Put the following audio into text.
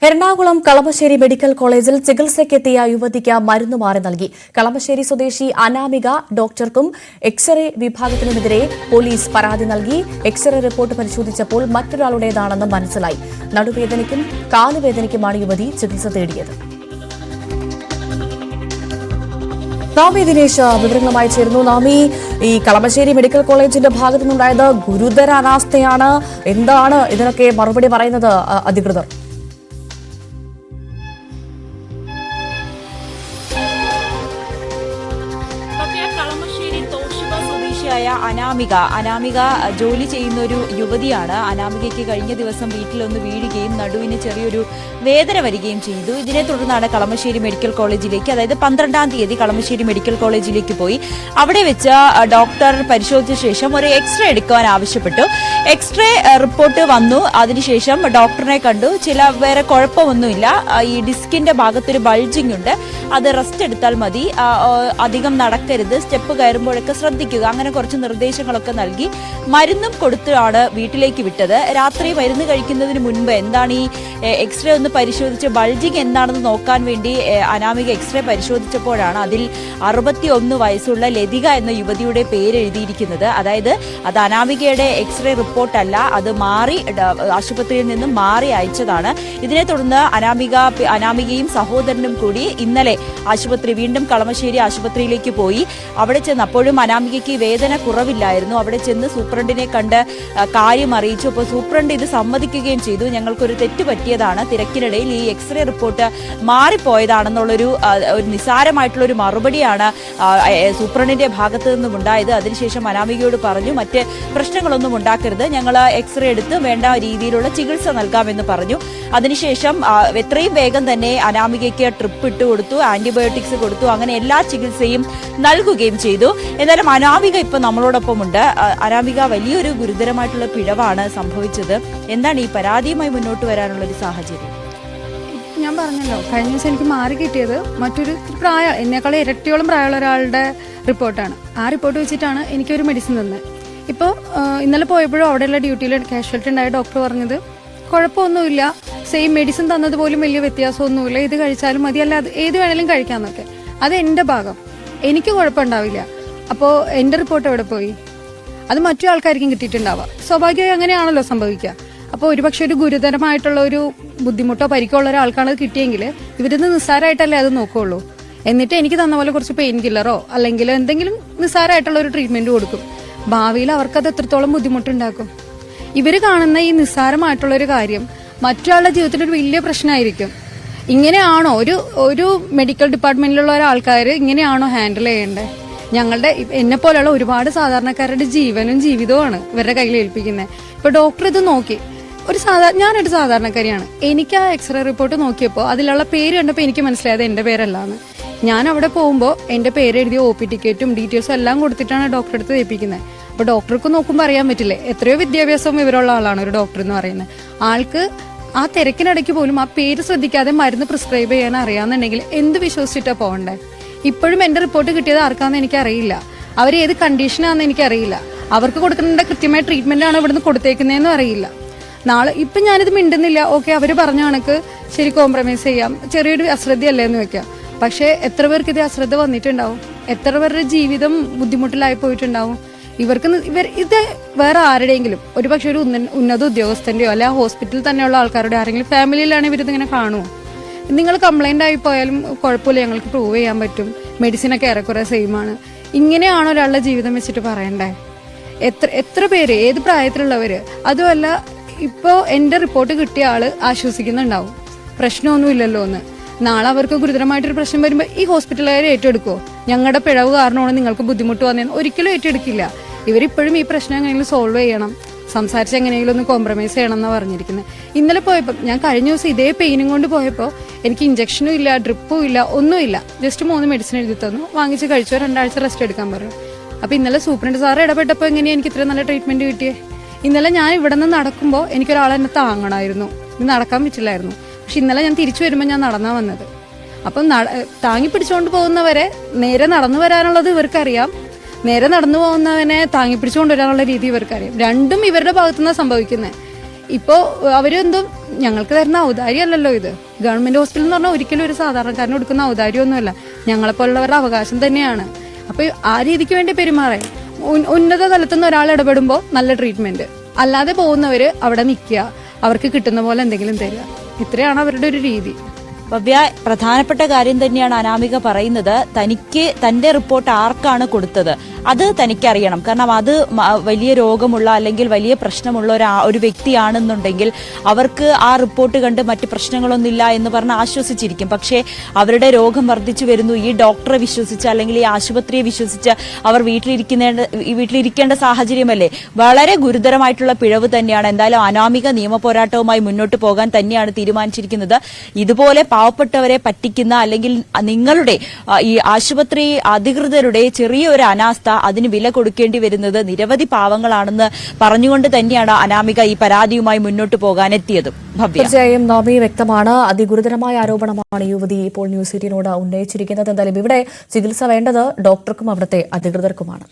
Ernakulam Kalamassery medical കോളേജിൽ ചികിത്സയ്ക്കെത്തിയ യുവതിക്ക് മരുന്ന് മാറി നൽകി. കളമശ്ശേരി സ്വദേശി അനാമിക ഡോക്ടർക്കും എക്സ്റേ വിഭാഗത്തിനുമെതിരെ പോലീസ് പരാതി നൽകി. എക്സ്റേ റിപ്പോർട്ട് പരിശോധിച്ചപ്പോൾ മറ്റൊരാളുടേതാണെന്ന് മനസ്സിലായി. നടുവേദനയ്ക്കും കാലുവേദനയ്ക്കുമാണ് യുവതി ചികിത്സ തേടിയത്. നാമി ദിനേശ് വിവരങ്ങളുമായി ചേരുന്നു. നാമി, ഈ കളമശ്ശേരി മെഡിക്കൽ കോളേജിന്റെ ഭാഗത്തു നിന്നുണ്ടായത് ഗുരുതര അനാസ്ഥയാണ്. എന്താണ് ഇതിനൊക്കെ മറുപടി പറയുന്നത് അധികൃതർ? അനാമിക ജോലി ചെയ്യുന്ന ഒരു യുവതിയാണ്. അനാമികയ്ക്ക് കഴിഞ്ഞ ദിവസം വീട്ടിലൊന്ന് വീഴുകയും നടുവിന് ചെറിയൊരു വേദന വരികയും ചെയ്തു. ഇതിനെ തുടർന്നാണ് കളമശ്ശേരി മെഡിക്കൽ കോളേജിലേക്ക്, അതായത് 12-ാം തീയതി കളമശ്ശേരി മെഡിക്കൽ കോളേജിലേക്ക് പോയി. അവിടെ വെച്ച് ഡോക്ടർ പരിശോധിച്ച ശേഷം ഒരു എക്സ്റേ എടുക്കുവാൻ ആവശ്യപ്പെട്ടു. എക്സ്റേ റിപ്പോർട്ട് വന്നു. അതിനുശേഷം ഡോക്ടറിനെ കണ്ടു. വേറെ കുഴപ്പമൊന്നുമില്ല. ഈ ഡിസ്കിന്റെ ഭാഗത്തൊരു ബൾജിംഗ് ഉണ്ട്, അത് റെസ്റ്റ് എടുത്താൽ മതി, അധികം നടക്കരുത്, സ്റ്റെപ്പ് കയറുമ്പോഴൊക്കെ ശ്രദ്ധിക്കുക, അങ്ങനെ കുറച്ച് നിർദ്ദേശങ്ങളൊക്കെ നൽകി മരുന്നും കൊടുത്താണ് വീട്ടിലേക്ക് വിട്ടത്. രാത്രി മരുന്ന് കഴിക്കുന്നതിന് മുൻപ് എന്താണ് ഈ എക്സ്റേ ഒന്ന് പരിശോധിച്ച് ബൾജിങ് എന്താണെന്ന് നോക്കാൻ വേണ്ടി അനാമിക എക്സ്റേ പരിശോധിച്ചപ്പോഴാണ് അതിൽ 61 വയസ്സുള്ള ലതിക എന്ന യുവതിയുടെ പേര് എഴുതിയിരിക്കുന്നത്. അതായത് അത് അനാമികയുടെ എക്സ്റേ റിപ്പോർട്ടല്ല, അത് മാറി ആശുപത്രിയിൽ നിന്നും മാറി അയച്ചതാണ്. ഇതിനെ തുടർന്ന് അനാമികയും സഹോദരനും കൂടി ഇന്നലെ വീണ്ടും കളമശ്ശേരി ആശുപത്രിയിലേക്ക് പോയി. അവിടെ ചെന്ന് അപ്പോഴും അനാമികയ്ക്ക് വേദന കുറവില്ലായിരുന്നു. അവിടെ ചെന്ന് സൂപ്രണ്ടിനെ കണ്ട് കാര്യം അറിയിച്ചു. അപ്പോൾ സൂപ്രണ്ട് ഇത് സമ്മതിക്കുകയും ചെയ്തു. ഞങ്ങൾക്കൊരു തെറ്റ് പറ്റിയതാണ്, തിരക്കിനിടയിൽ ഈ എക്സ്റേ റിപ്പോർട്ട് മാറിപ്പോയതാണെന്നുള്ളൊരു നിസ്സാരമായിട്ടുള്ളൊരു മറുപടിയാണ് സൂപ്രണ്ടിന്റെ ഭാഗത്തു നിന്നും ഉണ്ടായത്. അതിനുശേഷം അനാമികയോട് പറഞ്ഞു, മറ്റ് പ്രശ്നങ്ങളൊന്നും ഉണ്ടാക്കരുത്, ഞങ്ങൾ എക്സ്റേ എടുത്ത് വേണ്ട രീതിയിലുള്ള ചികിത്സ നൽകാമെന്ന് പറഞ്ഞു. അതിനുശേഷം എത്രയും വേഗം തന്നെ അനാമികയ്ക്ക് ട്രിപ്പ് ഇട്ട് കൊടുത്തു, ആന്റിബയോട്ടിക്സ് കൊടുത്തു, അങ്ങനെ എല്ലാ ചികിത്സയും നൽകുകയും ചെയ്തു. എന്നാലും അനാമിക ഇപ്പൊ നമ്മളോടൊപ്പമുണ്ട്. അനാമിക, വലിയൊരു ഗുരുതരമായിട്ടുള്ള പിഴവാണ് സംഭവിച്ചത്. എന്താണ് ഈ പരാതിയുമായി മുന്നോട്ട് വരാനുള്ള ഒരു സാഹചര്യം? ഞാൻ പറഞ്ഞല്ലോ, കഴിഞ്ഞ ദിവസം എനിക്ക് മാറി കിട്ടിയത് മറ്റൊരു എന്നേക്കാളും ഇരട്ടിയോളം പ്രായമുള്ള ഒരാളുടെ റിപ്പോർട്ടാണ്. ആ റിപ്പോർട്ട് വെച്ചിട്ടാണ് എനിക്കൊരു മെഡിസിൻ തന്നത്. ഇപ്പോൾ ഇന്നലെ പോയപ്പോഴും അവിടെയുള്ള ഡ്യൂട്ടിയിൽ കാഷ്വാലിറ്റി ഉണ്ടായ ഡോക്ടർ പറഞ്ഞത് കുഴപ്പമൊന്നുമില്ല, സെയിം മെഡിസിൻ തന്നത് പോലും വലിയ വ്യത്യാസമൊന്നുമില്ല, ഇത് കഴിച്ചാലും മതി, അല്ല അത് ഏത് വേണേലും കഴിക്കാമെന്നൊക്കെ. അത് എൻ്റെ ഭാഗം, എനിക്ക് കുഴപ്പമുണ്ടാവില്ല. അപ്പോൾ എൻ്റെ റിപ്പോർട്ട് എവിടെ പോയി? അത് മറ്റു ആൾക്കാർക്കും കിട്ടിയിട്ടുണ്ടാവുക. സ്വാഭാവികമായി അങ്ങനെയാണല്ലോ സംഭവിക്കുക. അപ്പോൾ ഒരുപക്ഷെ ഒരു ഗുരുതരമായിട്ടുള്ള ഒരു ബുദ്ധിമുട്ടോ പരിക്കോ ഉള്ള ഒരാൾക്കാണ് അത് കിട്ടിയെങ്കിൽ ഇവരിന്ന് നിസ്സാരമായിട്ടല്ലേ അത് നോക്കുകയുള്ളൂ. എന്നിട്ട് എനിക്ക് തന്ന പോലെ കുറച്ച് പെയിൻ കില്ലറോ അല്ലെങ്കിൽ എന്തെങ്കിലും നിസ്സാരമായിട്ടുള്ള ഒരു ട്രീറ്റ്മെന്റ് കൊടുക്കും. ഭാവിയിൽ അവർക്കത് എത്രത്തോളം ബുദ്ധിമുട്ടുണ്ടാക്കും. ഇവർ കാണുന്ന ഈ നിസ്സാരമായിട്ടുള്ളൊരു കാര്യം മറ്റൊരാളുടെ ജീവിതത്തിൽ ഒരു വലിയ പ്രശ്നമായിരിക്കും. ഇങ്ങനെയാണോ ഒരു മെഡിക്കൽ ഡിപ്പാർട്ട്മെന്റിലുള്ള ഒരാൾക്കാർ ഇങ്ങനെയാണോ ഹാൻഡിൽ ചെയ്യേണ്ടത്? എന്നെ പോലെയുള്ള ഒരുപാട് സാധാരണക്കാരുടെ ജീവനും ജീവിതവുമാണ് ഇവരുടെ കയ്യിൽ ഏൽപ്പിക്കുന്നത്. ഇപ്പൊ ഡോക്ടർ ഇത് നോക്കി, ഞാനൊരു സാധാരണക്കാരിയാണ്. എനിക്ക് ആ എക്സ്റേ റിപ്പോർട്ട് നോക്കിയപ്പോൾ അതിലുള്ള പേര് കണ്ടപ്പോൾ എനിക്ക് മനസ്സിലായത് എന്റെ പേരല്ലാന്ന്. ഞാൻ അവിടെ പോകുമ്പോൾ എന്റെ പേര് എഴുതിയ OP ടിക്കറ്റും ഡീറ്റെയിൽസും എല്ലാം കൊടുത്തിട്ടാണ് ഡോക്ടറെ അടുത്ത് ഏൽപ്പിക്കുന്നത്. അപ്പൊ ഡോക്ടർക്ക് നോക്കുമ്പോൾ അറിയാൻ പറ്റില്ലേ എത്രയോ വിദ്യാഭ്യാസവും ഇവരുള്ള ആളാണ് ഒരു ഡോക്ടർ എന്ന് പറയുന്നത്. ആൾക്ക് ആ തിരക്കിനിടയ്ക്ക് പോലും ആ പേര് ശ്രദ്ധിക്കാതെ മരുന്ന് പ്രിസ്ക്രൈബ് ചെയ്യാൻ അറിയാന്നുണ്ടെങ്കിൽ എന്ത് വിശ്വസിച്ചിട്ടാ പോകണ്ടേ? ഇപ്പോഴും എന്റെ റിപ്പോർട്ട് കിട്ടിയത് ആർക്കാന്ന് എനിക്കറിയില്ല, അവർ ഏത് കണ്ടീഷനാണെന്ന് എനിക്കറിയില്ല, അവർക്ക് കൊടുക്കേണ്ട കൃത്യമായ ട്രീറ്റ്മെന്റ് ആണ് ഇവിടുന്ന് കൊടുത്തേക്കുന്നതെന്നും അറിയില്ല. നാളെ ഇപ്പൊ ഞാനിത് മിണ്ടുന്നില്ല, ഓക്കെ അവര് പറഞ്ഞ കണക്ക് ശരി കോംപ്രമൈസ് ചെയ്യാം, ചെറിയൊരു അശ്രദ്ധയല്ലേ എന്ന് വെക്കാം. പക്ഷെ എത്ര പേർക്ക് ഇത് അശ്രദ്ധ വന്നിട്ടുണ്ടാവും? എത്ര പേരുടെ ജീവിതം ബുദ്ധിമുട്ടിലായി പോയിട്ടുണ്ടാവും? ഇത് വേറെ ആരുടെയെങ്കിലും ഒരുപക്ഷെ ഒരു ഉന്നത ഉദ്യോഗസ്ഥന്റെയോ അല്ലെ ആ ഹോസ്പിറ്റലിൽ തന്നെയുള്ള ആൾക്കാരുടെ ആരെങ്കിലും ഫാമിലിയിലാണ് ഇവരിതിങ്ങനെ കാണുമോ? നിങ്ങൾ കംപ്ലൈന്റ് ആയി പോയാലും കുഴപ്പമില്ല, ഞങ്ങൾക്ക് പ്രൂവ് ചെയ്യാൻ പറ്റും, മെഡിസിനൊക്കെ ഏറെക്കുറെ സെയിം ആണ്. ഇങ്ങനെയാണോ ഒരാളുടെ ജീവിതം വെച്ചിട്ട് പറയണ്ടേ? എത്ര പേര്, ഏത് പ്രായത്തിലുള്ളവര്? അതുമല്ല, ഇപ്പോ എന്റെ റിപ്പോർട്ട് കിട്ടിയ ആള് ആശ്വസിക്കുന്നുണ്ടാവും, പ്രശ്നമൊന്നുമില്ലല്ലോ എന്ന്. നാളെ അവർക്ക് ഗുരുതരമായിട്ടൊരു പ്രശ്നം വരുമ്പോൾ ഈ ഹോസ്പിറ്റലുകാരെ ഏറ്റെടുക്കുമോ? ഞങ്ങളുടെ പിഴവ് കാരണമാണ് നിങ്ങൾക്ക് ബുദ്ധിമുട്ട് വന്നതെന്ന് ഒരിക്കലും ഏറ്റെടുക്കില്ല. ഇവരിപ്പോഴും ഈ പ്രശ്നം എങ്ങനെയെങ്കിലും സോൾവ് ചെയ്യണം, സംസാരിച്ച് എങ്ങനെയെങ്കിലും ഒന്ന് കോംപ്രമൈസ് ചെയ്യണം എന്നാണ് പറഞ്ഞിരിക്കുന്നത്. ഇന്നലെ പോയപ്പോൾ ഞാൻ കഴിഞ്ഞ ദിവസം ഇതേ പെയിനും കൊണ്ട് പോയപ്പോൾ എനിക്ക് ഇഞ്ചക്ഷനും ഇല്ല, ഡ്രിപ്പും ഇല്ല, ഒന്നുമില്ല. ജസ്റ്റ് 3 മെഡിസിൻ എഴുതി തന്നു, വാങ്ങിച്ച് കഴിച്ചോ, 2 ആഴ്ച റെസ്റ്റ് എടുക്കാൻ പറഞ്ഞു. അപ്പൊ ഇന്നലെ സൂപ്രണ്ട് സാറ് ഇടപെട്ടപ്പോൾ എങ്ങനെയാണ് എനിക്ക് ഇത്ര നല്ല ട്രീറ്റ്മെന്റ് കിട്ടിയേ? ഇന്നലെ ഞാൻ ഇവിടെ നിന്ന് നടക്കുമ്പോൾ എനിക്കൊരാളെ എന്നെ താങ്ങണമായിരുന്നു, ഇത് നടക്കാൻ പറ്റില്ലായിരുന്നു. പക്ഷെ ഇന്നലെ ഞാൻ തിരിച്ചു വരുമ്പോൾ ഞാൻ നടന്നാ വന്നത്. അപ്പം താങ്ങി പിടിച്ചുകൊണ്ട് പോകുന്നവരെ നേരെ നടന്നു വരാനുള്ളത് ഇവർക്കറിയാം, നേരെ നടന്നു പോകുന്നവനെ താങ്ങി പിടിച്ചുകൊണ്ട് വരാനുള്ള രീതി ഇവർക്കറിയാം. രണ്ടും ഇവരുടെ ഭാഗത്തുനിന്ന് സംഭവിക്കുന്നത്. ഇപ്പോൾ അവരെന്തും ഞങ്ങൾക്ക് തരുന്ന ഔദാര്യമല്ലല്ലോ ഇത്. ഗവൺമെന്റ് ഹോസ്പിറ്റൽ എന്ന് പറഞ്ഞാൽ ഒരിക്കലും ഒരു സാധാരണക്കാരന് കൊടുക്കുന്ന ഔദാര്യമൊന്നുമല്ല, ഞങ്ങളെപ്പോലുള്ളവരുടെ അവകാശം തന്നെയാണ്. അപ്പൊ ആ രീതിക്ക് വേണ്ടി പെരുമാറാൻ ഉന്നത തലത്തുനിന്ന് ഒരാൾ ഇടപെടുമ്പോൾ നല്ല ട്രീറ്റ്മെന്റ്, അല്ലാതെ പോകുന്നവര് അവിടെ നിൽക്കുക, അവർക്ക് കിട്ടുന്ന പോലെ എന്തെങ്കിലും തരിക, ഇത്രയാണ് അവരുടെ ഒരു രീതി. ഭവ്യ, പ്രധാനപ്പെട്ട കാര്യം തന്നെയാണ് അനാമിക പറയുന്നത്. തനിക്ക് തന്റെ റിപ്പോർട്ട് ആർക്കാണ് കൊടുത്തത് അത് തനിക്കറിയണം. കാരണം അത് വലിയ രോഗമുള്ള അല്ലെങ്കിൽ വലിയ പ്രശ്നമുള്ള ഒരു വ്യക്തിയാണെന്നുണ്ടെങ്കിൽ അവർക്ക് ആ റിപ്പോർട്ട് കണ്ട് മറ്റ് പ്രശ്നങ്ങളൊന്നുമില്ല എന്ന് പറഞ്ഞ് ആശ്വസിച്ചിരിക്കും. പക്ഷേ അവരുടെ രോഗം വർദ്ധിച്ചു വരുന്നു, ഈ ഡോക്ടറെ വിശ്വസിച്ച് അല്ലെങ്കിൽ ഈ ആശുപത്രിയെ വിശ്വസിച്ച് അവർ വീട്ടിലിരിക്കേണ്ട സാഹചര്യമല്ലേ. വളരെ ഗുരുതരമായിട്ടുള്ള പിഴവ് തന്നെയാണ്. എന്തായാലും അനാമിക നിയമ പോരാട്ടവുമായി മുന്നോട്ട് പോകാൻ തന്നെയാണ് തീരുമാനിച്ചിരിക്കുന്നത്. ഇതുപോലെ പാവപ്പെട്ടവരെ പറ്റിക്കുന്ന അല്ലെങ്കിൽ നിങ്ങളുടെ ഈ ആശുപത്രി അധികൃതരുടെ ചെറിയൊരു അനാസ്ഥ, അതിന് വില കൊടുക്കേണ്ടി വരുന്നത് നിരവധി പാവങ്ങളാണെന്ന് പറഞ്ഞുകൊണ്ട് തന്നെയാണ് അനാമിക ഈ പരാതിയുമായി മുന്നോട്ട് പോകാനെത്തിയതും. തീർച്ചയായും നവമി, വ്യക്തമാണ്, അതിഗുരുതരമായ ആരോപണമാണ് യുവതി ഇപ്പോൾ ന്യൂസ് 18 ഉന്നയിച്ചിരിക്കുന്നത്. എന്തായാലും ഇവിടെ ചികിത്സ വേണ്ടത് ഡോക്ടർക്കും അവിടുത്തെ അധികൃതർക്കുമാണ്.